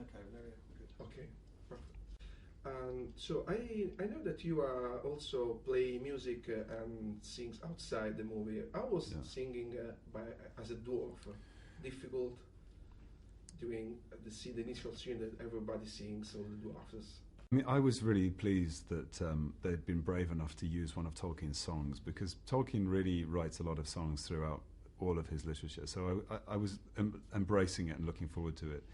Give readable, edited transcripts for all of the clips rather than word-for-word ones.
Okay, very good. Okay, perfect. So I know that you are also play music and sings outside the movie. I was singing as a dwarf. Difficult during the initial scene that everybody sings, all the dwarfs. I mean, I was really pleased that they'd been brave enough to use one of Tolkien's songs, because Tolkien really writes a lot of songs throughout all of his literature. So I was embracing it and looking forward to it.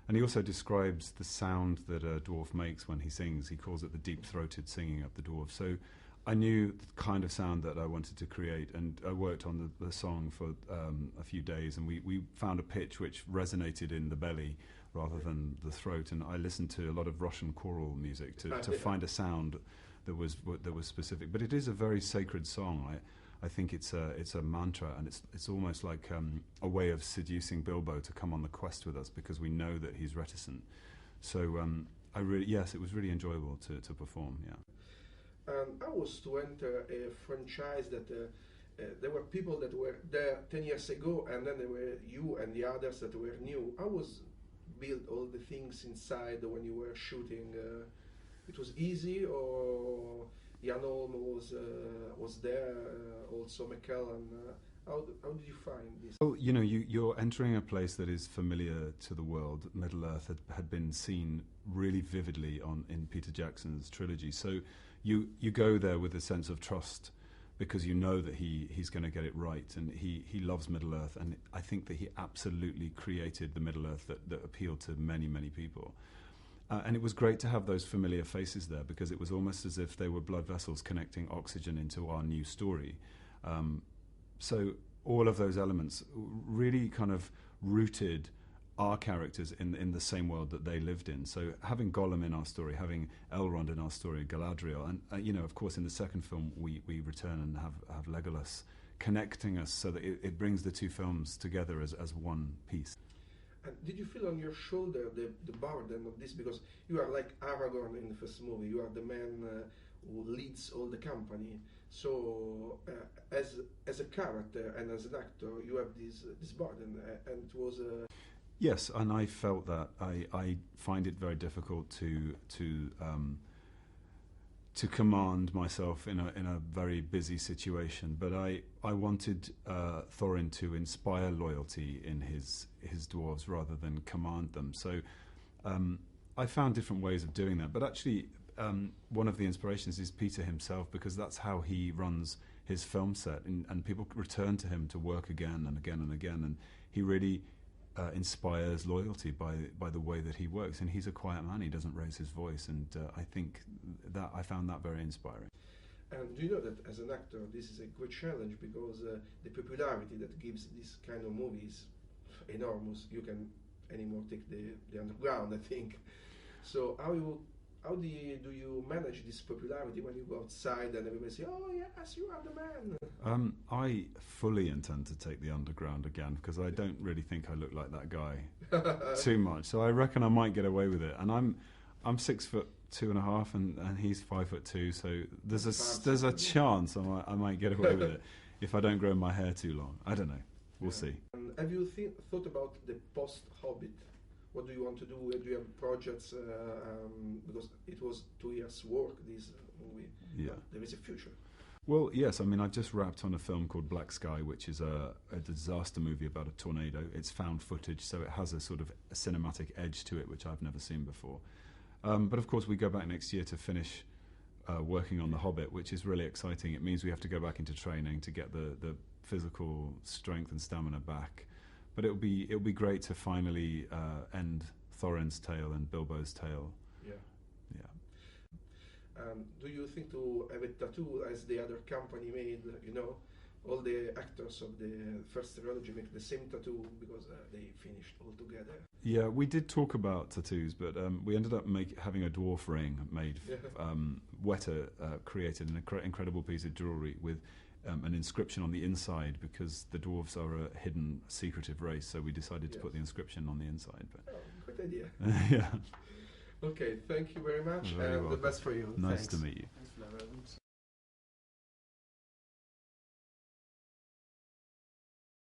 And he also describes the sound that a dwarf makes when he sings. He calls it the deep-throated singing of the dwarf. So I knew the kind of sound that I wanted to create, and I worked on the song for a few days, and we found a pitch which resonated in the belly rather than the throat. And I listened to a lot of Russian choral music to find a sound that was specific. But it is a very sacred song. I think it's a mantra, and it's almost like a way of seducing Bilbo to come on the quest with us, because we know that he's reticent. So it was really enjoyable to perform. Yeah. I was to enter a franchise that there were people that were there 10 years ago, and then there were you and the others that were new. I was build all the things inside when you were shooting. It was easy, or Jan Olm was there, also McKellen. How did you find this? Well, you know, you're entering a place that is familiar to the world. Middle-earth had been seen really vividly in Peter Jackson's trilogy. So you go there with a sense of trust, because you know that he's going to get it right, and he loves Middle-earth, and I think that he absolutely created the Middle-earth that appealed to many, many people. And it was great to have those familiar faces there, because it was almost as if they were blood vessels connecting oxygen into our new story. So all of those elements really kind of rooted our characters in the same world that they lived in. So having Gollum in our story, having Elrond in our story, Galadriel, and you know, of course, in the second film we return and have Legolas connecting us, so that it brings the two films together as one piece. And did you feel on your shoulder the burden of this? Because you are like Aragorn in the first movie. You are the man who leads all the company. So as a character and as an actor, you have this burden, and it was. Yes, and I felt that. I find it very difficult to command myself in a very busy situation, but I wanted Thorin to inspire loyalty in his dwarves rather than command them. So I found different ways of doing that, but actually one of the inspirations is Peter himself, because that's how he runs his film set, and people return to him to work again and again and again, and he really inspires loyalty by the way that he works, and he's a quiet man. He doesn't raise his voice, and I think that I found that very inspiring. And do you know that as an actor this is a great challenge, because the popularity that gives this kind of movies enormous. You can anymore take the underground, I think. So how do you manage this popularity when you go outside and everybody say, "Oh yes, you are the man"? I fully intend to take the underground again, because I don't really think I look like that guy too much. So I reckon I might get away with it. And I'm 6'2.5", and he's 5'2". So there's a chance I might get away with it if I don't grow my hair too long. I don't know. We'll see. Have you thought about the post-Hobbit? What do you want to do? Do you have projects? Because it was 2 years' work, this movie. Yeah. There is a future. Well, yes. I mean, I've just wrapped on a film called Black Sky, which is a disaster movie about a tornado. It's found footage, so it has a sort of a cinematic edge to it, which I've never seen before. But of course, we go back next year to finish working on The Hobbit, which is really exciting. It means we have to go back into training to get the physical strength and stamina back. But it'll be great to finally end Thorin's tale and Bilbo's tale. Yeah. Yeah. Do you think to have a tattoo as the other company made? You know, all the actors of the first trilogy make the same tattoo because they finished all together. Yeah, we did talk about tattoos, but we ended up having a dwarf ring made. Weta created an incredible piece of jewellery with an inscription on the inside, because the dwarves are a hidden, secretive race, so we decided to put the inscription on the inside. But good idea. Yeah. Okay, thank you very much, and the best for you. Nice Thanks. to meet you. Thanks for that, Roland.